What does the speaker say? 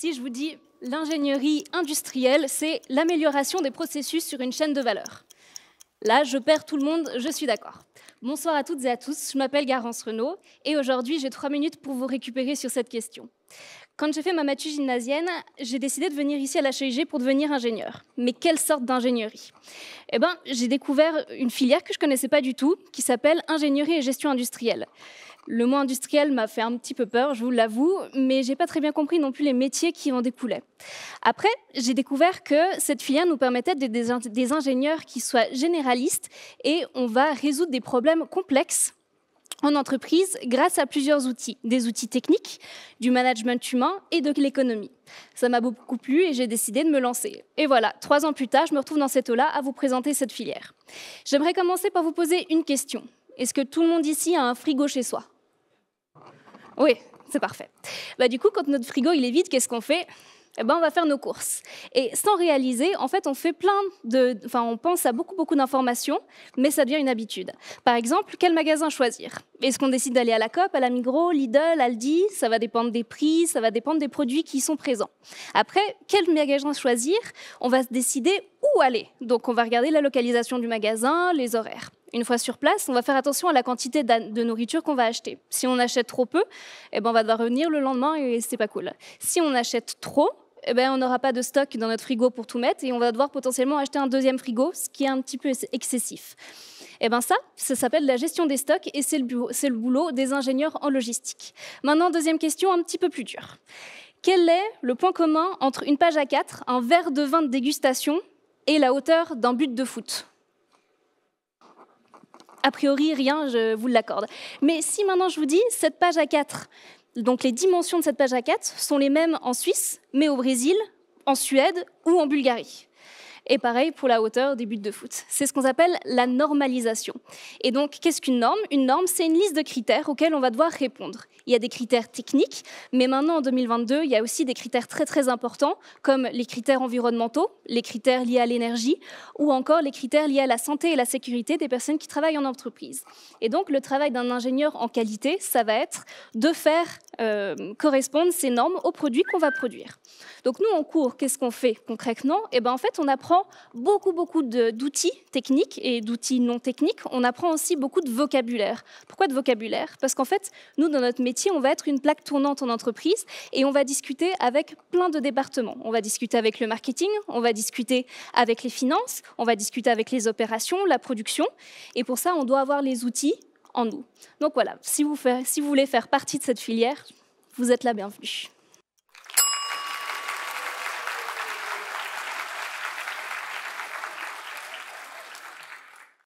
Si je vous dis l'ingénierie industrielle, c'est l'amélioration des processus sur une chaîne de valeur. Là, je perds tout le monde, je suis d'accord. Bonsoir à toutes et à tous, je m'appelle Garance Renaud et aujourd'hui, j'ai 3 minutes pour vous récupérer sur cette question. Quand j'ai fait ma matu gymnasienne, j'ai décidé de venir ici à l'HEIG pour devenir ingénieur. Mais quelle sorte d'ingénierie? Eh bien, j'ai découvert une filière que je ne connaissais pas du tout, qui s'appelle ingénierie et gestion industrielle. Le mot industriel m'a fait un petit peu peur, je vous l'avoue, mais je n'ai pas très bien compris non plus les métiers qui en découlaient. Après, j'ai découvert que cette filière nous permettait d'être des ingénieurs qui soient généralistes et on va résoudre des problèmes complexes en entreprise grâce à plusieurs outils, des outils techniques, du management humain et de l'économie. Ça m'a beaucoup plu et j'ai décidé de me lancer. Et voilà, 3 ans plus tard, je me retrouve dans cette eau-là à vous présenter cette filière. J'aimerais commencer par vous poser une question. Est-ce que tout le monde ici a un frigo chez soi? Oui, c'est parfait. Du coup, quand notre frigo il est vide, qu'est-ce qu'on fait? On va faire nos courses. Et sans réaliser, en fait, on pense à beaucoup d'informations, mais ça devient une habitude. Par exemple, quel magasin choisir? Est-ce qu'on décide d'aller à la Coop, à la Migros, Lidl, Aldi? Ça va dépendre des prix, ça va dépendre des produits qui sont présents. Après, quel magasin choisir? On va se décider où aller. Donc, on va regarder la localisation du magasin, les horaires. Une fois sur place, on va faire attention à la quantité de nourriture qu'on va acheter. Si on achète trop peu, on va devoir revenir le lendemain et c'est pas cool. Si on achète trop, on n'aura pas de stock dans notre frigo pour tout mettre et on va devoir potentiellement acheter un deuxième frigo, ce qui est un petit peu excessif. Ça s'appelle la gestion des stocks et c'est le boulot des ingénieurs en logistique. Maintenant, deuxième question un petit peu plus dure. Quel est le point commun entre une page A4, un verre de vin de dégustation et la hauteur d'un but de foot? A priori, rien, je vous l'accorde. Mais si maintenant je vous dis, cette page A4, donc les dimensions de cette page A4 sont les mêmes en Suisse, mais au Brésil, en Suède ou en Bulgarie. Et pareil pour la hauteur des buts de foot. C'est ce qu'on appelle la normalisation. Et donc, qu'est-ce qu'une norme? Une norme, c'est une liste de critères auxquels on va devoir répondre. Il y a des critères techniques, mais maintenant, en 2022, il y a aussi des critères très importants, comme les critères environnementaux, les critères liés à l'énergie, ou encore les critères liés à la santé et la sécurité des personnes qui travaillent en entreprise. Et donc, le travail d'un ingénieur en qualité, ça va être de faire correspondre ces normes aux produits qu'on va produire. Donc nous, en cours, qu'est-ce qu'on fait concrètement? En fait, on apprend beaucoup d'outils techniques et d'outils non techniques. On apprend aussi beaucoup de vocabulaire. Pourquoi de vocabulaire? Parce qu'en fait, nous, dans notre métier, on va être une plaque tournante en entreprise et on va discuter avec plein de départements. On va discuter avec le marketing, on va discuter avec les finances, on va discuter avec les opérations, la production. Et pour ça, on doit avoir les outils en nous. Donc voilà, si vous voulez faire partie de cette filière, vous êtes la bienvenue.